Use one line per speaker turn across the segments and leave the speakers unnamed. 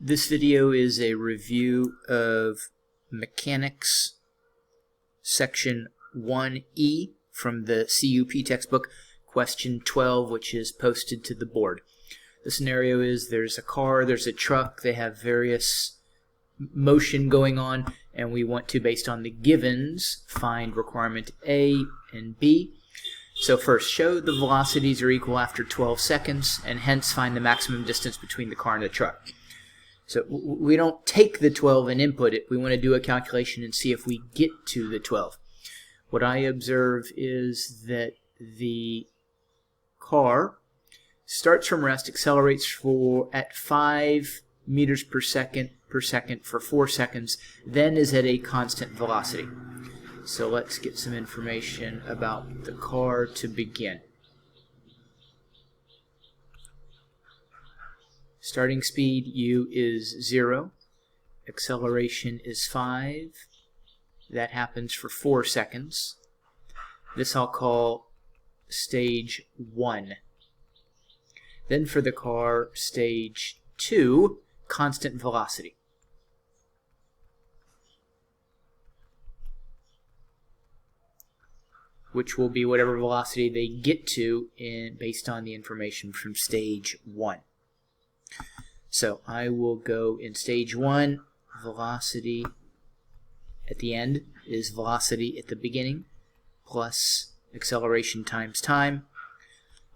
This video is a review of Mechanics Section 1E from the CUP textbook, question 12, which is posted to the board. The scenario is there's a car, there's a truck, they have various motion going on, and we want to, based on the givens, find requirement A and B. So first, show the velocities are equal after 12 seconds, and hence find the maximum distance between the car and the truck. So we don't take the 12 and input it. We want to do a calculation and see if we get to the 12. What I observe is that the car starts from rest, accelerates at 5 meters per second for 4 seconds, then is at a constant velocity. So let's get some information about the car to begin. Starting speed, u is 0. Acceleration is 5. That happens for 4 seconds. This I'll call stage 1. Then for the car, stage 2, constant velocity. Which will be whatever velocity they get to based on the information from stage 1. So I will go in stage 1, velocity at the end is velocity at the beginning plus acceleration times time.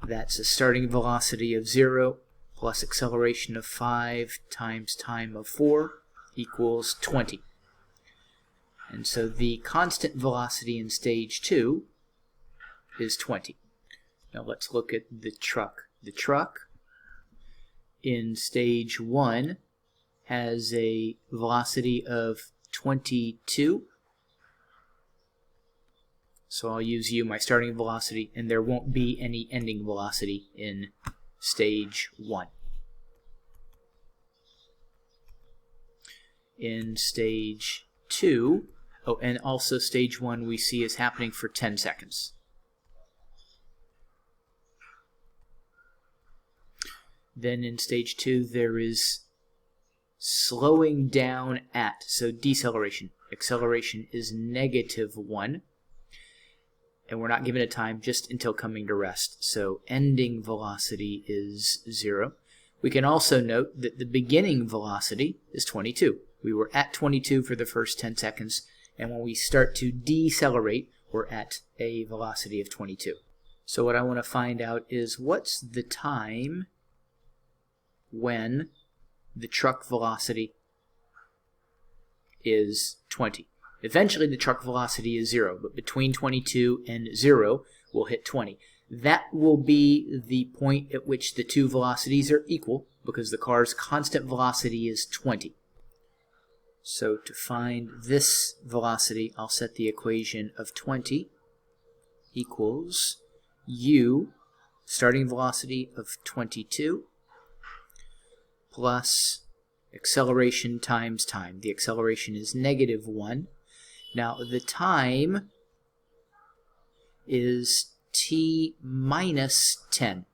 That's a starting velocity of 0 plus acceleration of 5 times time of 4 equals 20. And so the constant velocity in stage 2 is 20. Now let's look at the truck. The truck in stage 1 has a velocity of 22. So I'll use u, my starting velocity, and there won't be any ending velocity in stage 1. In stage 2, and also stage 1 we see is happening for 10 seconds. Then in stage 2 there is slowing down at, so deceleration. Acceleration is -1, and we're not given a time, just until coming to rest. So ending velocity is 0. We can also note that the beginning velocity is 22. We were at 22 for the first 10 seconds, and when we start to decelerate, we're at a velocity of 22. So what I want to find out is what's the time when the truck velocity is 20. Eventually the truck velocity is 0, but between 22 and 0 we'll hit 20. That will be the point at which the two velocities are equal, because the car's constant velocity is 20. So to find this velocity, I'll set the equation of 20 equals u, starting velocity of 22, plus acceleration times time. The acceleration is -1. Now the time is t minus 10,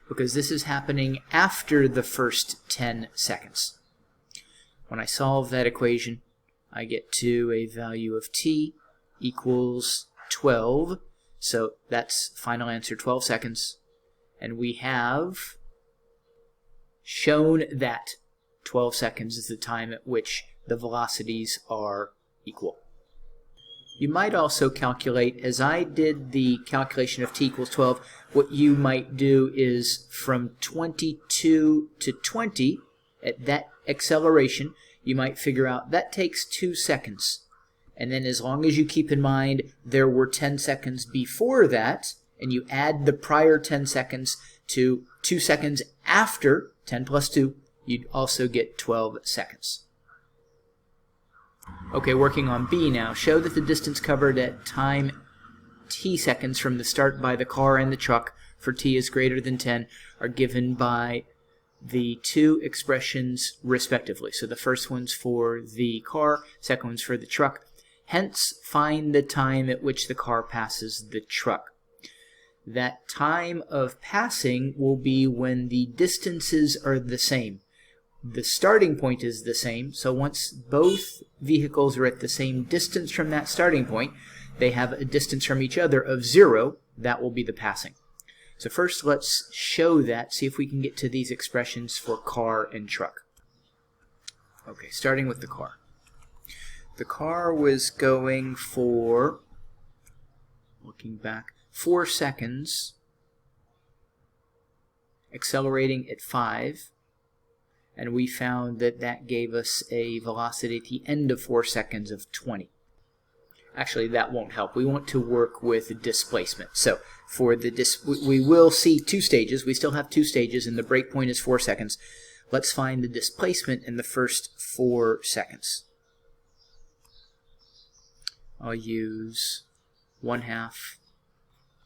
because this is happening after the first 10 seconds. When I solve that equation, I get to a value of t equals 12. So that's final answer, 12 seconds. And we have shown that 12 seconds is the time at which the velocities are equal. You might also calculate, as I did the calculation of t equals 12, what you might do is from 22 to 20, at that acceleration, you might figure out that takes 2 seconds. And then as long as you keep in mind there were 10 seconds before that, and you add the prior 10 seconds to 2 seconds after 10 plus 2, you'd also get 12 seconds. Okay, working on B now. Show that the distance covered at time t seconds from the start by the car and the truck for t is greater than 10 are given by the two expressions respectively. So the first one's for the car, second one's for the truck. Hence, find the time at which the car passes the truck. that time of passing will be when the distances are the same. The starting point is the same, so once both vehicles are at the same distance from that starting point, they have a distance from each other of 0, that will be the passing. So first let's show that, see if we can get to these expressions for car and truck. Okay, starting with the car. The car was going for, looking back, 4 seconds, accelerating at 5, and we found that that gave us a velocity at the end of 4 seconds of 20. Actually, that won't help. We want to work with displacement. So for the we will see 2 stages. We still have 2 stages, and the break point is 4 seconds. Let's find the displacement in the first 4 seconds. I'll use 1/2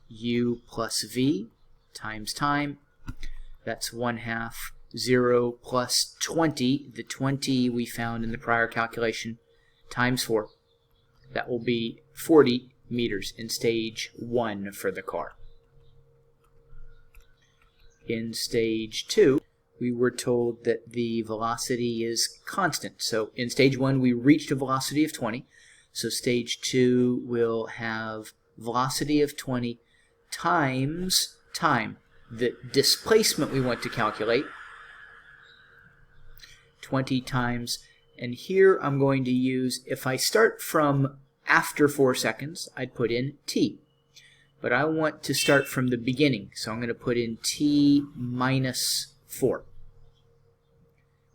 u plus v times time. That's 1/2 0 plus 20. The 20 we found in the prior calculation times 4. That will be 40 meters in stage 1 for the car. In stage 2, we were told that the velocity is constant. So in stage 1, we reached a velocity of 20. So stage 2 will have velocity of 20 times time. The displacement we want to calculate, 20 times, and here I'm going to use, if I start from after 4 seconds, I'd put in t. But I want to start from the beginning, so I'm going to put in t minus 4.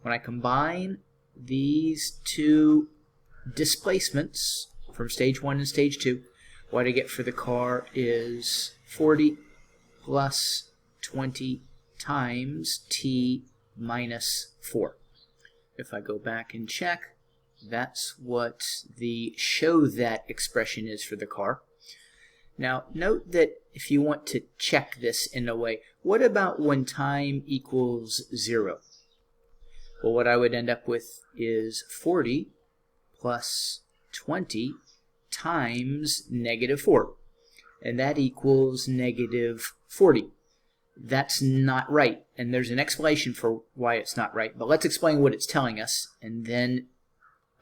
When I combine these 2 displacements from stage 1 and stage 2, what I get for the car is 40 plus 20 times t minus 4. If I go back and check, that's what the show that expression is for the car. Now, note that if you want to check this in a way, what about when time equals 0? Well, what I would end up with is 40 plus 20 times negative 4. And that equals negative 40. That's not right, and there's an explanation for why it's not right, but let's explain what it's telling us and then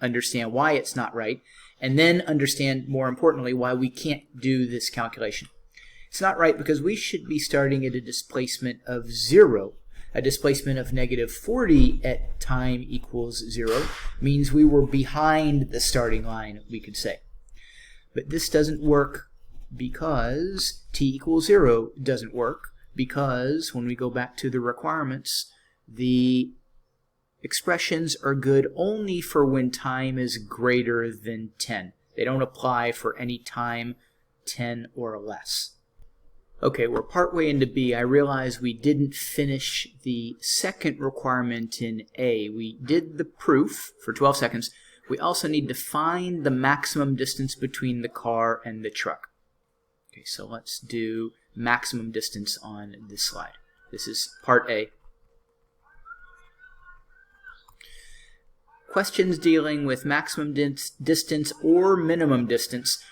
understand why it's not right, and then understand, more importantly, why we can't do this calculation. It's not right because we should be starting at a displacement of 0. A displacement of negative 40 at time equals 0 means we were behind the starting line, we could say. But this doesn't work because t equals 0 doesn't work, because when we go back to the requirements, the expressions are good only for when time is greater than 10. They don't apply for any time 10 or less. Okay, we're partway into B. I realize we didn't finish the second requirement in A. We did the proof for 12 seconds. We also need to find the maximum distance between the car and the truck. Okay, so let's do maximum distance on this slide. This is part A. Questions dealing with maximum distance or minimum distance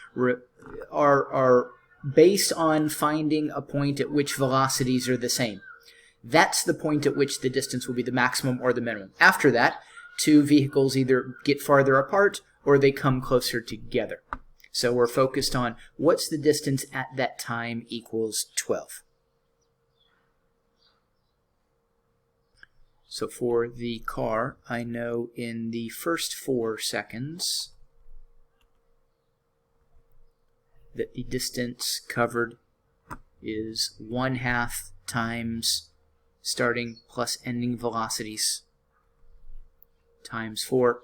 are based on finding a point at which velocities are the same. That's the point at which the distance will be the maximum or the minimum. After that, 2 vehicles either get farther apart or they come closer together. So we're focused on what's the distance at that time equals 12. So for the car, I know in the first 4 seconds that the distance covered is 1/2 times starting plus ending velocities times 4,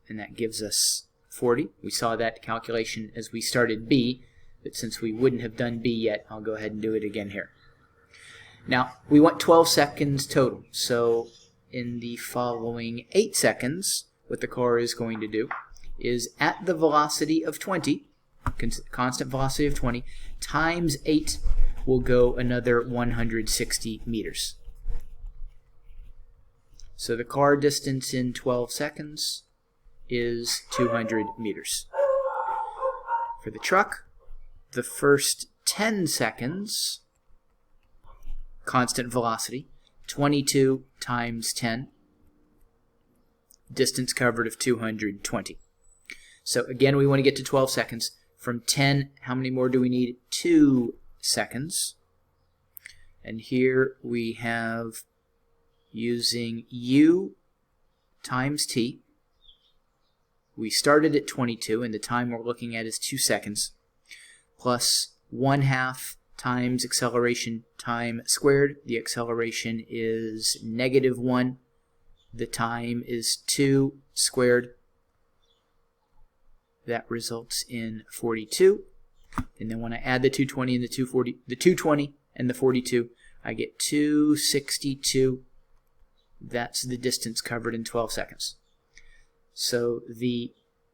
and that gives us 40. We saw that calculation as we started B, but since we wouldn't have done B yet, I'll go ahead and do it again here. Now, we want 12 seconds total, so in the following 8 seconds, what the car is going to do is at the velocity of 20, constant velocity of 20, times 8 will go another 160 meters. So the car distance in 12 seconds is 200 meters. For the truck, the first 10 seconds, constant velocity, 22 times 10, distance covered of 220. So again, we want to get to 12 seconds. From 10, how many more do we need? 2 seconds. And here we have, using u times t, we started at 22, and the time we're looking at is 2 seconds, plus 1/2 times acceleration time squared. The acceleration is -1. The time is 2 squared. That results in 42. And then when I add the 220 and the 220 and the 42, I get 262. That's the distance covered in 12 seconds. So the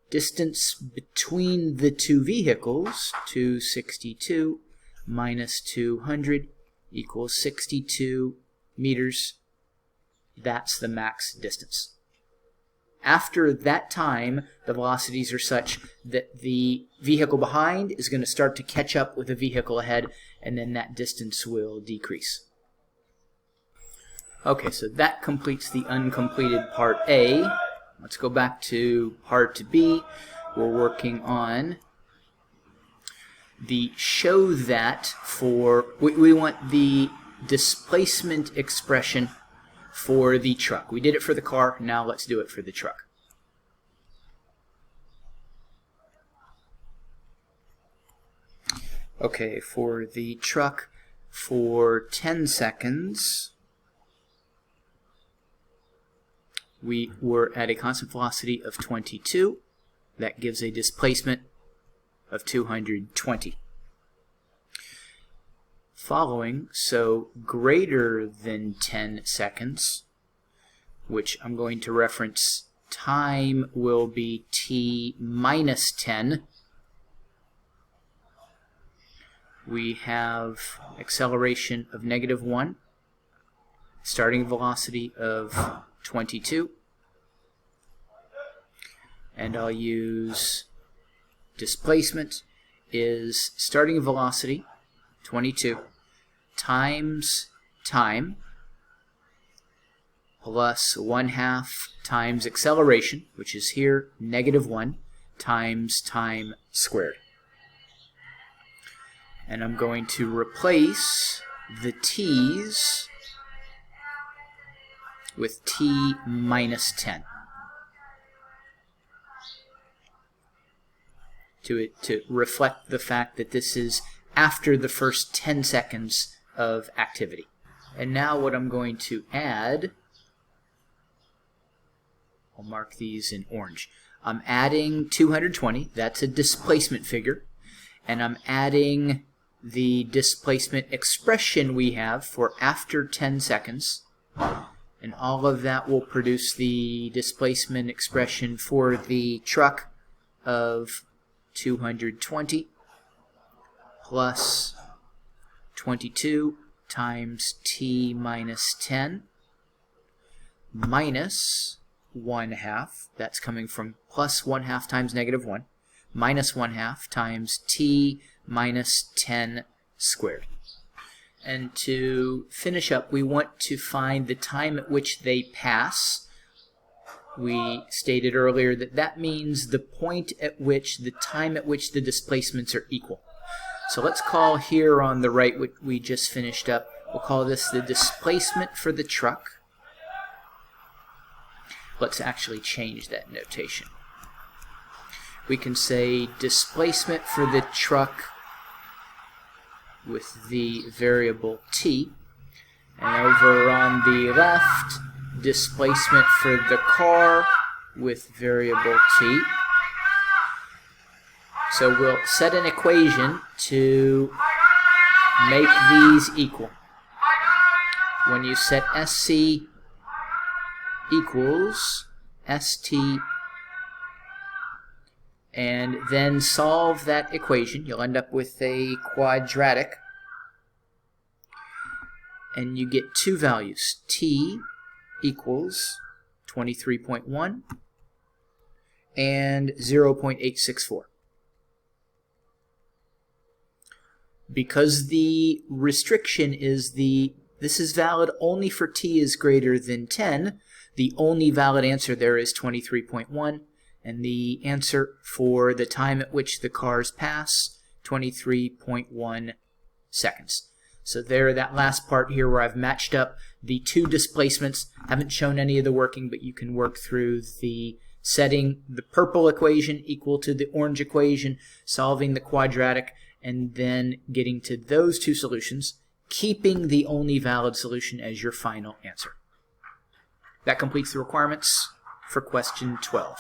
distance between the two vehicles, 262 minus 200 equals 62 meters. That's the max distance. After that time, the velocities are such that the vehicle behind is going to start to catch up with the vehicle ahead, and then that distance will decrease. Okay, so that completes the uncompleted part A. Let's go back to part B. We're working on the show that for, we want the displacement expression for the truck. We did it for the car, now let's do it for the truck. Okay, for the truck, for 10 seconds, we were at a constant velocity of 22. That gives a displacement of 220. Following, so greater than 10 seconds, which I'm going to reference, time will be t minus 10. We have acceleration of -1, starting velocity of 22, and I'll use displacement is starting velocity 22 times time plus 1/2 times acceleration, which is here -1, times time squared. And I'm going to replace the t's with t minus 10 to reflect the fact that this is after the first 10 seconds of activity. And now what I'm going to add, I'll mark these in orange. I'm adding 220, that's a displacement figure, and I'm adding the displacement expression we have for after 10 seconds, and all of that will produce the displacement expression for the truck of 220 plus 22 times t minus 10 minus 1/2, that's coming from plus 1/2 times -1, minus 1/2 times t minus 10 squared. And to finish up, we want to find the time at which they pass. We stated earlier that that means the point at which, the time at which the displacements are equal. So let's call here on the right what we just finished up, we'll call this the displacement for the truck. Let's actually change that notation. We can say displacement for the truck with the variable t, and over on the left, displacement for the car with variable t. So we'll set an equation to make these equal. When you set SC equals ST and then solve that equation, you'll end up with a quadratic, and you get two values. T equals 23.1 and 0.864. because the restriction is this is valid only for t is greater than 10, the only valid answer there is 23.1, and the answer for the time at which the cars pass, 23.1 seconds. So there, that last part here where I've matched up the two displacements, haven't shown any of the working, but you can work through the setting the purple equation equal to the orange equation, solving the quadratic, and then getting to those two solutions, keeping the only valid solution as your final answer. That completes the requirements for question 12.